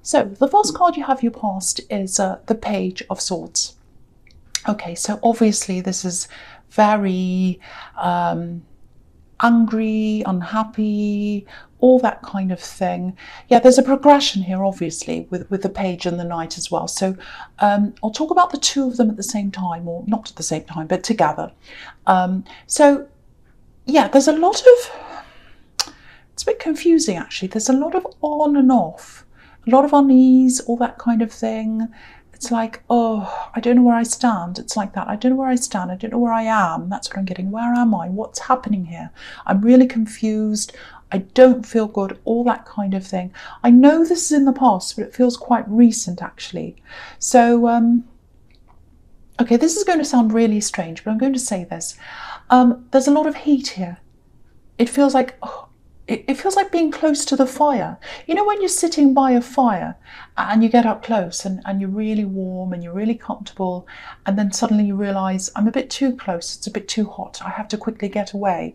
So the first card you have your past is the Page of Swords. Okay, so obviously this is very angry, unhappy, all that kind of thing. Yeah, there's a progression here, obviously, with the Page and the Knight as well. So I'll talk about the two of them at the same time, or not at the same time, but together. So yeah, there's a lot of, it's a bit confusing actually. There's a lot of on and off, a lot of unease, all that kind of thing. It's like, oh, I don't know where I stand. It's like that. I don't know where I stand. I don't know where I am. That's what I'm getting. Where am I? What's happening here? I'm really confused. I don't feel good. All that kind of thing. I know this is in the past, but it feels quite recent actually. So, okay, this is going to sound really strange, but I'm going to say this. There's a lot of heat here. It feels like, oh, it feels like being close to the fire. You know when you're sitting by a fire and you get up close and you're really warm and you're really comfortable, and then suddenly you realise, I'm a bit too close, it's a bit too hot, I have to quickly get away.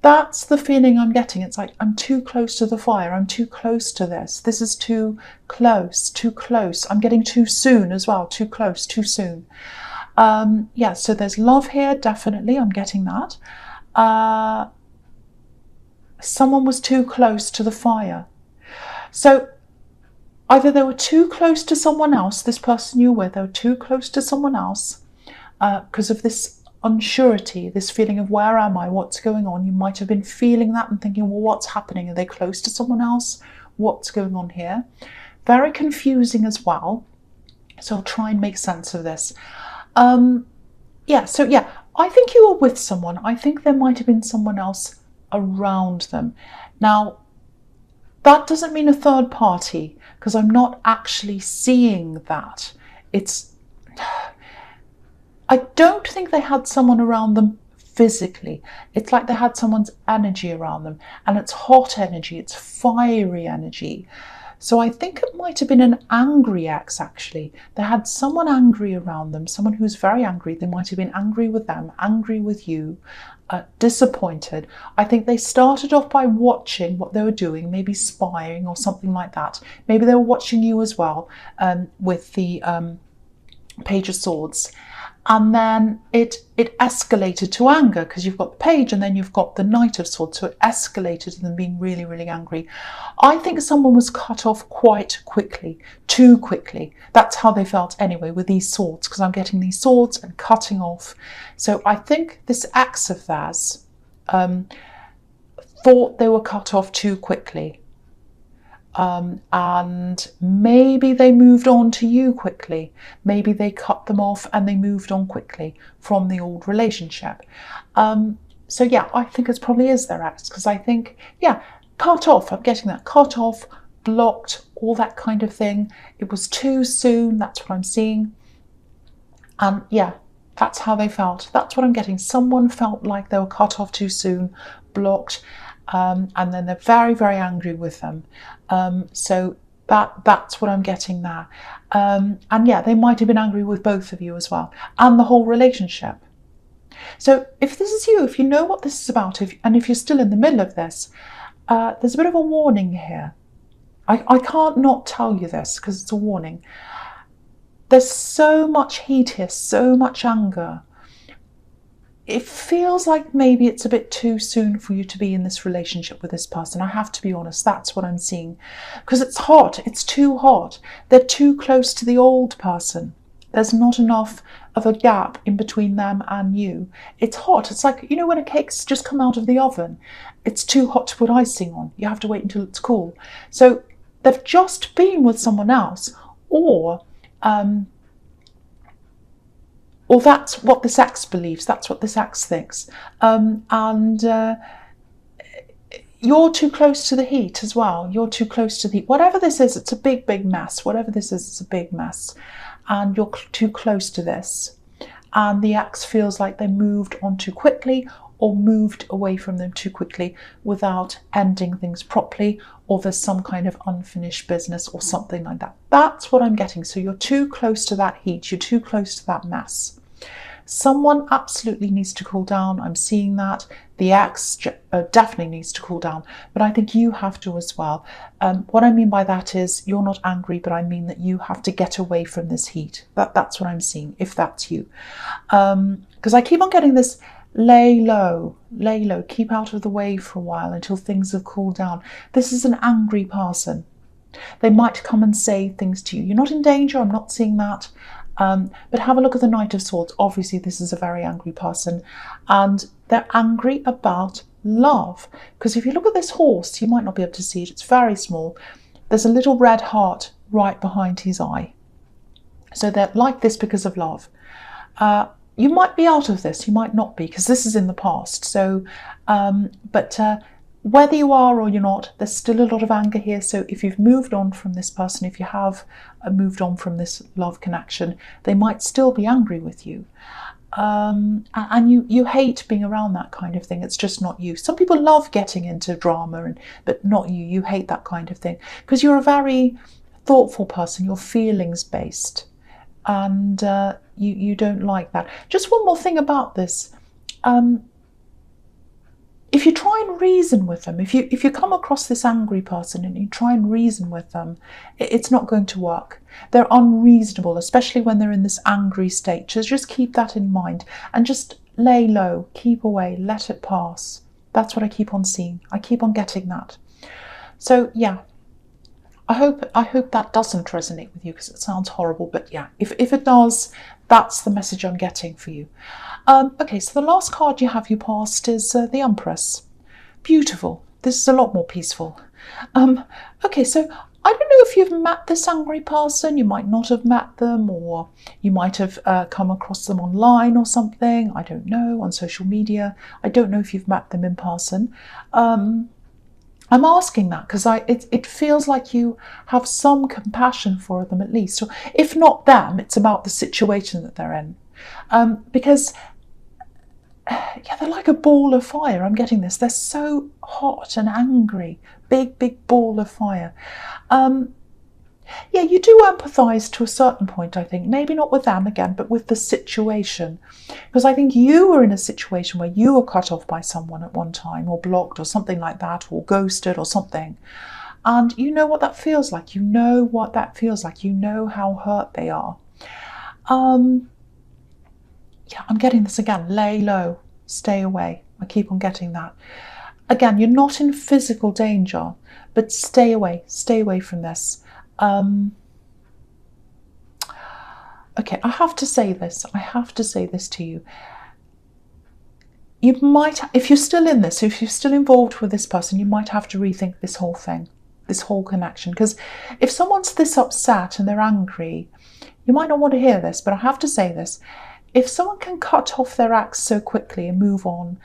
That's the feeling I'm getting. It's like I'm too close to the fire, I'm too close to this. This is too close, too close. I'm getting too soon as well, too close, too soon. Yeah, so there's love here, definitely, I'm getting that. Someone was too close to the fire. So either they were too close to someone else, this person you're with, they were too close to someone else because of this unsurety, this feeling of where am I, what's going on. You might have been feeling that and thinking, well, what's happening? Are they close to someone else? What's going on here? Very confusing as well. So I'll try and make sense of this. Yeah, so yeah, I think you were with someone. I think there might have been someone else around them. Now, that doesn't mean a third party, because I'm not actually seeing that. I don't think they had someone around them physically. It's like they had someone's energy around them, and it's hot energy, it's fiery energy. So I think it might have been an angry ex, actually. They had someone angry around them, someone who's very angry. They might have been angry with them, angry with you, disappointed. I think they started off by watching what they were doing, maybe spying or something like that. Maybe they were watching you as well, with the Page of Swords. And then it escalated to anger, because you've got the Page and then you've got the Knight of Swords. So it escalated to them being really, really angry. I think someone was cut off quite quickly, too quickly. That's how they felt anyway with these swords, because I'm getting these swords and cutting off. So I think this ex of theirs thought they were cut off too quickly. And maybe they moved on to you quickly. Maybe they cut them off and they moved on quickly from the old relationship. So yeah, I think it probably is their ex, because I think, yeah, cut off, I'm getting that, cut off, blocked, all that kind of thing. It was too soon, that's what I'm seeing. And yeah, that's how they felt. That's what I'm getting. Someone felt like they were cut off too soon, blocked, and then they're very, very angry with them. So that's what I'm getting there. And yeah, they might have been angry with both of you as well, and the whole relationship. So if this is you, if you know what this is about, and if you're still in the middle of this, there's a bit of a warning here. I can't not tell you this because it's a warning. There's so much heat here, so much anger. It feels like maybe it's a bit too soon for you to be in this relationship with this person. I have to be honest, that's what I'm seeing. Because it's hot, it's too hot. They're too close to the old person. There's not enough of a gap in between them and you. It's hot. It's like, you know, when a cake's just come out of the oven, it's too hot to put icing on. You have to wait until it's cool. So they've just been with someone else, or that's what this ex believes, that's what this ex thinks. And you're too close to the heat as well. You're too close to the heat. Whatever this is, it's a big, big mess. Whatever this is, it's a big mess. And you're too close to this. And the ex feels like they moved on too quickly, or moved away from them too quickly without ending things properly, or there's some kind of unfinished business or something like that. That's what I'm getting. So you're too close to that heat. You're too close to that mess. Someone absolutely needs to cool down. I'm seeing that. The ex definitely needs to cool down, but I think you have to as well. What I mean by that is you're not angry, but I mean that you have to get away from this heat. That's what I'm seeing, if that's you. Because I keep on getting this lay low, keep out of the way for a while until things have cooled down. This is an angry person. They might come and say things to you. You're not in danger, I'm not seeing that. But have a look at the Knight of Swords. Obviously, this is a very angry person, and they're angry about love. Because if you look at this horse, you might not be able to see it, it's very small. There's a little red heart right behind his eye. So they're like this because of love. You might be out of this, you might not be, because this is in the past. So, whether you are or you're not, there's still a lot of anger here. So if you've moved on from this person, if you have moved on from this love connection, they might still be angry with you. And you hate being around that kind of thing. It's just not you. Some people love getting into drama, but not you. You hate that kind of thing because you're a very thoughtful person. You're feelings based, and you don't like that. Just one more thing about this. If you try and reason with them, if you come across this angry person and you try and reason with them, it's not going to work. They're unreasonable, especially when they're in this angry state. So just keep that in mind and just lay low, keep away, let it pass. That's what I keep on seeing. I keep on getting that. So yeah, I hope that doesn't resonate with you because it sounds horrible. But yeah, if it does, that's the message I'm getting for you. Okay, so the last card you have passed is the Empress. Beautiful. This is a lot more peaceful. Okay, so I don't know if you've met this angry person. You might not have met them, or you might have come across them online or something. I don't know, on social media. I don't know if you've met them in person. I'm asking that because it feels like you have some compassion for them at least. Or if not them, it's about the situation that they're in. Because yeah, they're like a ball of fire. I'm getting this. They're so hot and angry. Big ball of fire. Yeah, you do empathise to a certain point, I think. Maybe not with them again, but with the situation. Because I think you were in a situation where you were cut off by someone at one time, or blocked, or something like that, or ghosted, or something. And you know what that feels like. You know what that feels like. You know how hurt they are. Yeah, I'm getting this again. Lay low, stay away. I keep on getting that. Again, you're not in physical danger, but stay away from this. Okay, I have to say this to you. You might, if you're still in this, if you're still involved with this person, you might have to rethink this whole thing, this whole connection. Because if someone's this upset and they're angry, you might not want to hear this, but I have to say this. If someone can cut off their ex so quickly and move on,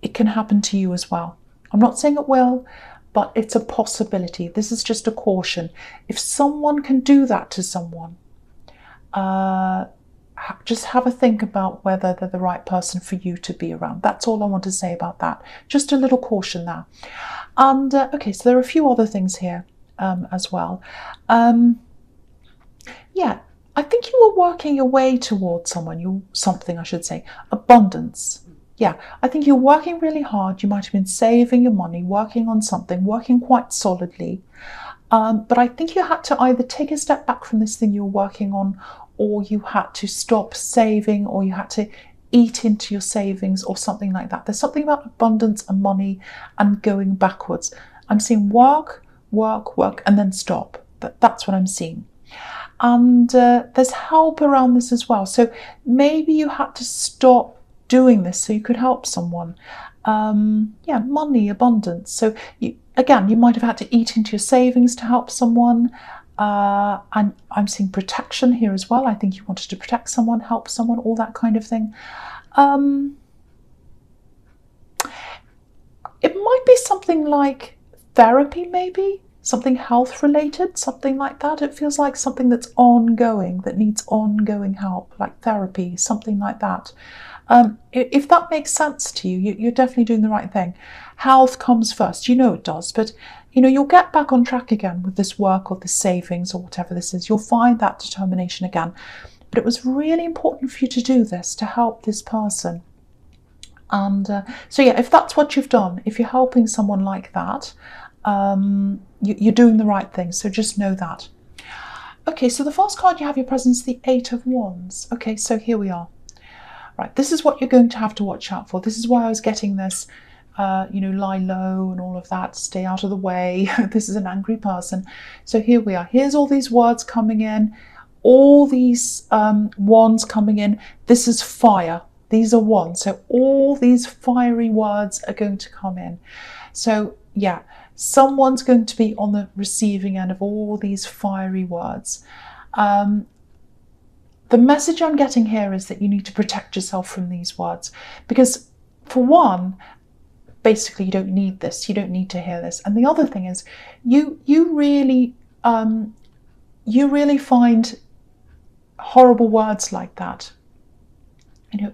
it can happen to you as well. I'm not saying it will, but it's a possibility. This is just a caution. If someone can do that to someone, just have a think about whether they're the right person for you to be around. That's all I want to say about that. Just a little caution there. And okay, so there are a few other things here as well. Yeah, I think you were working your way towards something, I should say. Abundance. Yeah, I think you're working really hard. You might have been saving your money, working on something, working quite solidly. But I think you had to either take a step back from this thing you were working on, or you had to stop saving, or you had to eat into your savings or something like that. There's something about abundance and money and going backwards. I'm seeing work, and then stop. That's what I'm seeing. And there's help around this as well. So maybe you had to stop doing this so you could help someone. Yeah, money, abundance. So you might have had to eat into your savings to help someone. And I'm seeing protection here as well. I think you wanted to protect someone, help someone, all that kind of thing. It might be something like therapy, maybe. Something health related, something like that. It feels like something that's ongoing, that needs ongoing help, like therapy, something like that. If that makes sense to you, you're definitely doing the right thing. Health comes first, you know it does, but you'll get back on track again with this work or this savings or whatever this is. You'll find that determination again. but it was really important for you to do this to help this person. And so yeah, if that's what you've done, if you're helping someone like that, you're doing the right thing. So just know that. Okay, so the first card you have your presence, the Eight of Wands. Okay, so here we are. Right, this is what you're going to have to watch out for. This is why I was getting this, lie low and all of that, stay out of the way. This is an angry person. So here we are. Here's all these words coming in, all these wands coming in. This is fire. These are wands. So all these fiery words are going to come in. So yeah, someone's going to be on the receiving end of all these fiery words. The message I'm getting here is that you need to protect yourself from these words, because for one, basically you don't need this. You don't need to hear this. And the other thing is, you really find horrible words like that.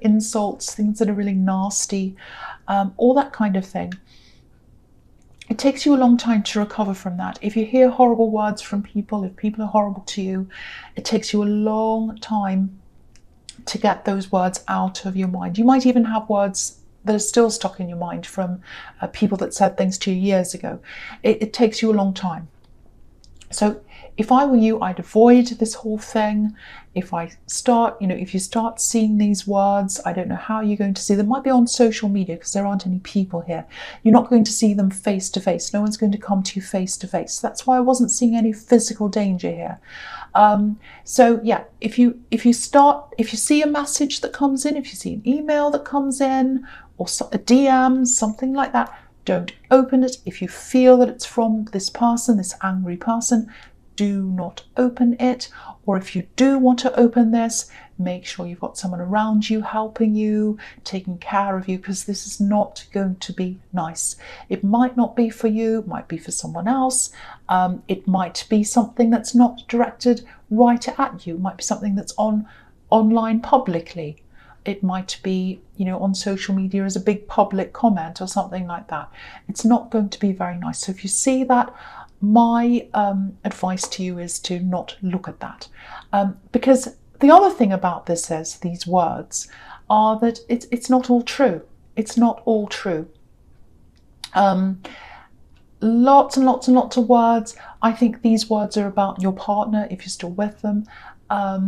Insults, things that are really nasty, all that kind of thing. It takes you a long time to recover from that. If you hear horrible words from people, if people are horrible to you, it takes you a long time to get those words out of your mind. You might even have words that are still stuck in your mind from people that said things to you years ago. It takes you a long time. So if I were you, I'd avoid this whole thing. If you start seeing these words, I don't know how you're going to see them. Might be on social media, because there aren't any people here. You're not going to see them face to face. No one's going to come to you face to face. That's why I wasn't seeing any physical danger here. So yeah, if you see a message that comes in, if you see an email that comes in, or a DM, something like that, don't open it. If you feel that it's from this person, this angry person, do not open it. Or if you do want to open this, make sure you've got someone around you helping you, taking care of you, because this is not going to be nice. It might not be for you, it might be for someone else. It might be something that's not directed right at you. It might be something that's online publicly. It might be, on social media as a big public comment or something like that. It's not going to be very nice. So if you see that, my advice to you is to not look at that. Because the other thing about this is, these words, are that it's not all true. It's not all true. Lots and lots and lots of words. I think these words are about your partner, if you're still with them,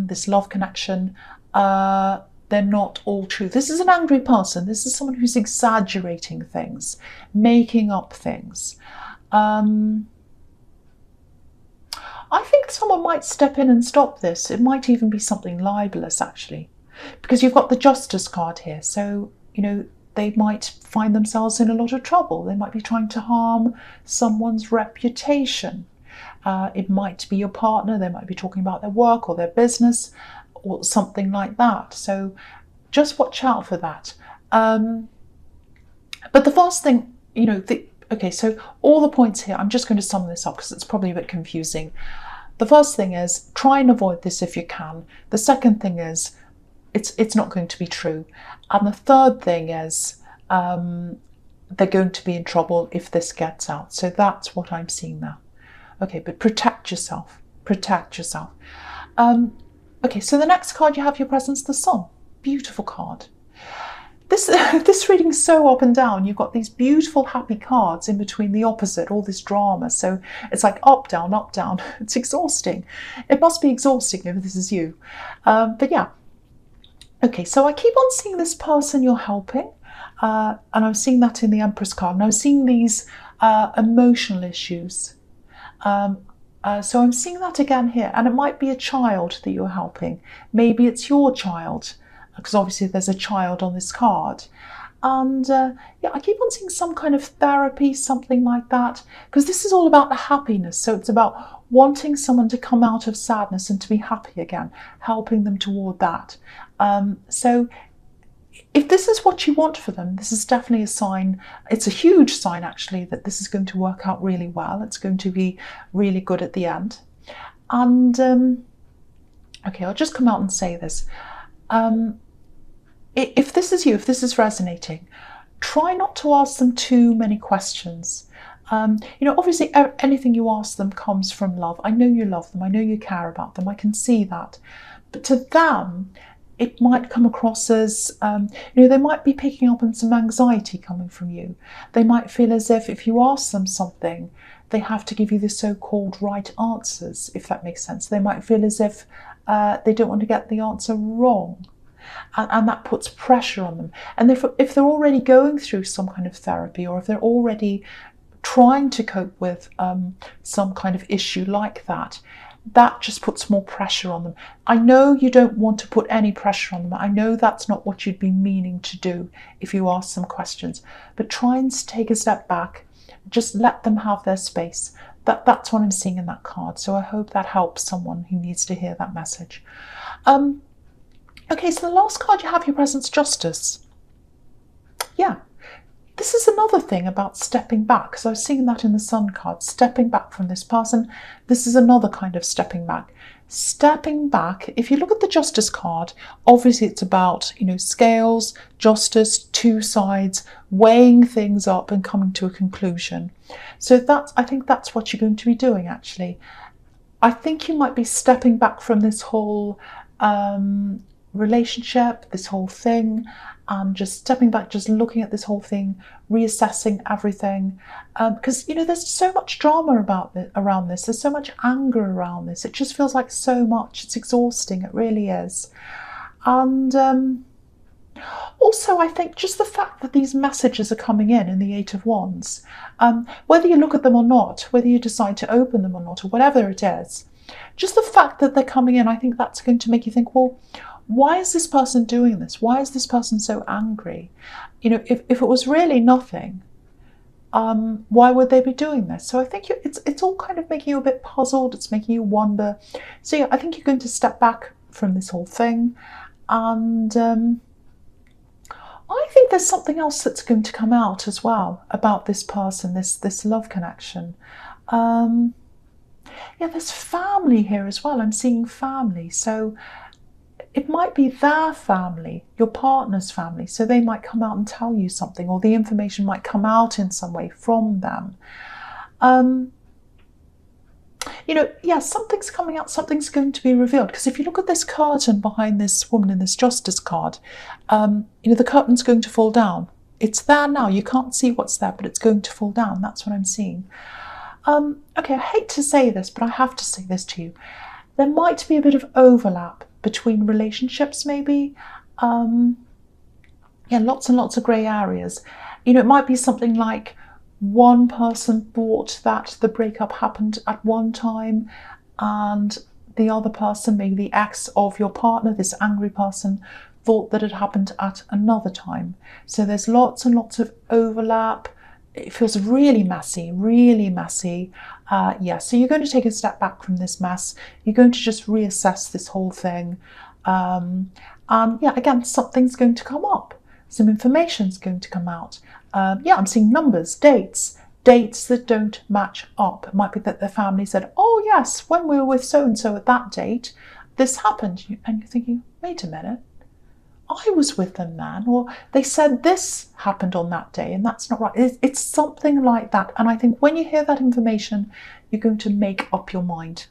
this love connection. They're not all true. This is an angry person. This is someone who's exaggerating things, making up things. I think someone might step in and stop this. It might even be something libelous, actually, because you've got the Justice card here. So, they might find themselves in a lot of trouble. They might be trying to harm someone's reputation. It might be your partner. They might be talking about their work or their business, or something like that. So just watch out for that. But the first thing, okay, so all the points here, I'm just going to sum this up because it's probably a bit confusing. The first thing is, try and avoid this if you can. The second thing is, it's not going to be true. And the third thing is, they're going to be in trouble if this gets out. So that's what I'm seeing now. Okay, but protect yourself. Protect yourself. Okay, so the next card you have your presence, the Sun. Beautiful card. This reading is so up and down. You've got these beautiful happy cards in between the opposite, all this drama. So it's like up, down, up, down. It's exhausting. It must be exhausting if this is you. But yeah. Okay, so I keep on seeing this person you're helping. And I'm seeing that in the Empress card. And I'm seeing these emotional issues. So I'm seeing that again here, and it might be a child that you're helping. Maybe it's your child, because obviously there's a child on this card. And yeah, I keep on seeing some kind of therapy, something like that, because this is all about the happiness. So it's about wanting someone to come out of sadness and to be happy again, helping them toward that. So if this is what you want for them, this is definitely a sign. It's a huge sign, actually, that this is going to work out really well. It's going to be really good at the end. And okay, I'll just come out and say this. If this is you, if this is resonating, try not to ask them too many questions. Obviously anything you ask them comes from love. I know you love them. I know you care about them. I can see that. But to them, it might come across as, they might be picking up on some anxiety coming from you. They might feel as if you ask them something, they have to give you the so-called right answers, if that makes sense. They might feel as if they don't want to get the answer wrong. And that puts pressure on them. And if they're already going through some kind of therapy, or if they're already trying to cope with some kind of issue like that, that just puts more pressure on them. I know you don't want to put any pressure on them. I know that's not what you'd be meaning to do if you ask some questions. But try and take a step back. Just let them have their space. That's what I'm seeing in that card. So I hope that helps someone who needs to hear that message. Okay, so the last card you have, your presence, Justice. Yeah. This is another thing about stepping back. So I was seeing that in the Sun card, stepping back from this person. This is another kind of stepping back. Stepping back, if you look at the Justice card, obviously it's about, scales, justice, two sides, weighing things up and coming to a conclusion. So I think that's what you're going to be doing, actually. I think you might be stepping back from this whole relationship, this whole thing, and just stepping back, just looking at this whole thing, reassessing everything, because there's so much drama around this. There's so much anger around this. It just feels like so much. It's exhausting. It really is. And also, I think just the fact that these messages are coming in the Eight of Wands, whether you look at them or not, whether you decide to open them or not, or whatever it is, just the fact that they're coming in, I think that's going to make you think, well, why is this person doing this? Why is this person so angry? If it was really nothing, why would they be doing this? So I think it's all kind of making you a bit puzzled. It's making you wonder. So yeah, I think you're going to step back from this whole thing. And I think there's something else that's going to come out as well about this person, this love connection. Yeah, there's family here as well. I'm seeing family. So it might be their family, your partner's family, so they might come out and tell you something, or the information might come out in some way from them. Yeah, something's coming out, something's going to be revealed. Because if you look at this curtain behind this woman in this Justice card, the curtain's going to fall down. It's there now. You can't see what's there, but it's going to fall down. That's what I'm seeing. Okay, I hate to say this, but I have to say this to you. There might be a bit of overlap between relationships, maybe. Yeah, lots and lots of grey areas. It might be something like one person thought that the breakup happened at one time, and the other person, maybe the ex of your partner, this angry person, thought that it happened at another time. So there's lots and lots of overlap. It feels really messy, really messy. Yeah, so you're going to take a step back from this mess. You're going to just reassess this whole thing. And yeah, again, something's going to come up. Some information's going to come out. Yeah, I'm seeing numbers, dates that don't match up. It might be that the family said, oh yes, when we were with so-and-so at that date, this happened. And you're thinking, wait a minute, I was with them then, or they said this happened on that day and that's not right. It's something like that. And I think when you hear that information, you're going to make up your mind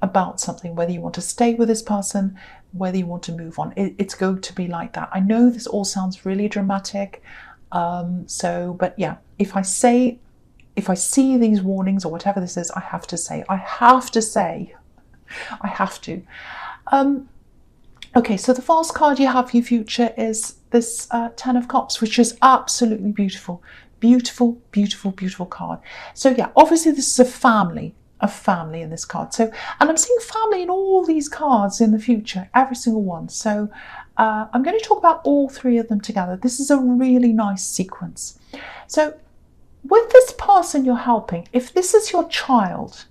about something, whether you want to stay with this person, whether you want to move on. It's going to be like that. I know this all sounds really dramatic. But yeah, if I see these warnings or whatever this is, I have to say. Okay, so the false card you have for your future is this Ten of Cups, which is absolutely beautiful. Beautiful, beautiful, beautiful card. So yeah, obviously this is a family in this card. So, and I'm seeing family in all these cards in the future, every single one. So I'm going to talk about all three of them together. This is a really nice sequence. So with this person you're helping, if this is your child,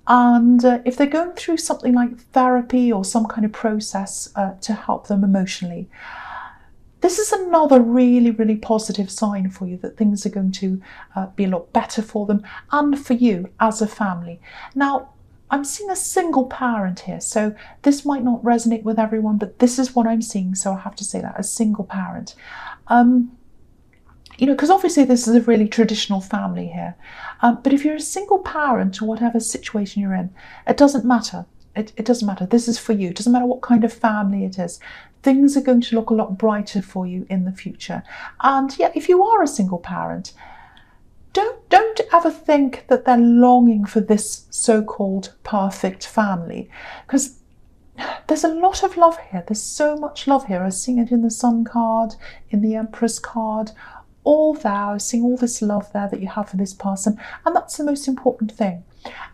and if they're going through something like therapy or some kind of process to help them emotionally, this is another really, really positive sign for you that things are going to be a lot better for them and for you as a family. Now, I'm seeing a single parent here, so this might not resonate with everyone, but this is what I'm seeing, so I have to say that, a single parent. Because obviously this is a really traditional family here. But if you're a single parent or whatever situation you're in, it doesn't matter. It doesn't matter. This is for you. It doesn't matter what kind of family it is. Things are going to look a lot brighter for you in the future. And yeah, if you are a single parent, don't ever think that they're longing for this so-called perfect family, because there's a lot of love here. There's so much love here. I was seeing it in the Sun card, in the Empress card, all there. I was seeing all this love there that you have for this person, and that's the most important thing.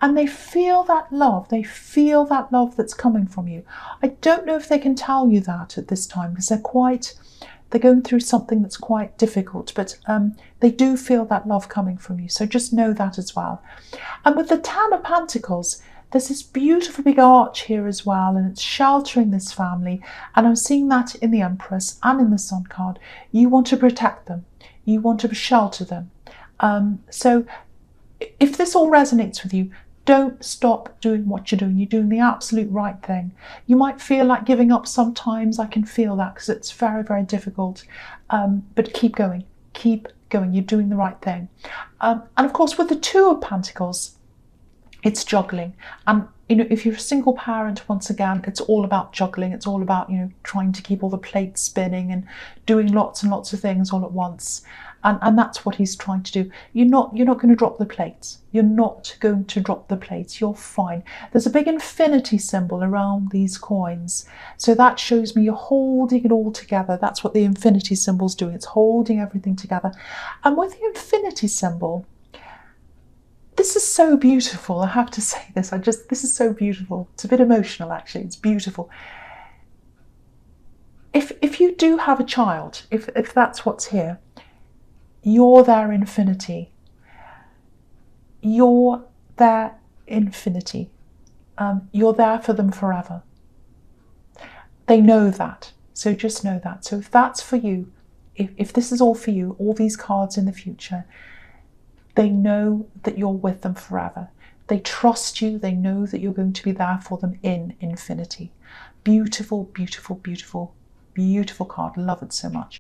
And they feel that love. They feel that love that's coming from you. I don't know if they can tell you that at this time, because they're going through something that's quite difficult, but they do feel that love coming from you. So just know that as well. And with the Ten of Pentacles, there's this beautiful big arch here as well, and it's sheltering this family. And I'm seeing that in the Empress and in the Sun card. You want to protect them. You want to shelter them. So if this all resonates with you, don't stop doing what you're doing. You're doing the absolute right thing. You might feel like giving up sometimes. I can feel that, because it's very, very difficult. But keep going. Keep going. You're doing the right thing. And of course, with the Two of Pentacles, it's juggling. And if you're a single parent, once again, it's all about juggling. It's all about trying to keep all the plates spinning and doing lots and lots of things all at once. And that's what he's trying to do. You're not going to drop the plates. You're not going to drop the plates. You're fine. There's a big infinity symbol around these coins. So that shows me you're holding it all together. That's what the infinity symbol's doing. It's holding everything together. And with the infinity symbol, this is so beautiful. I have to say this. This is so beautiful. It's a bit emotional, actually. It's beautiful. If you do have a child, if that's what's here, you're their infinity. You're their infinity. You're there for them forever. They know that. So just know that. So if that's for you, if this is all for you, all these cards in the future, they know that you're with them forever. They trust you. They know that you're going to be there for them in infinity. Beautiful, beautiful, beautiful, beautiful card. Love it so much.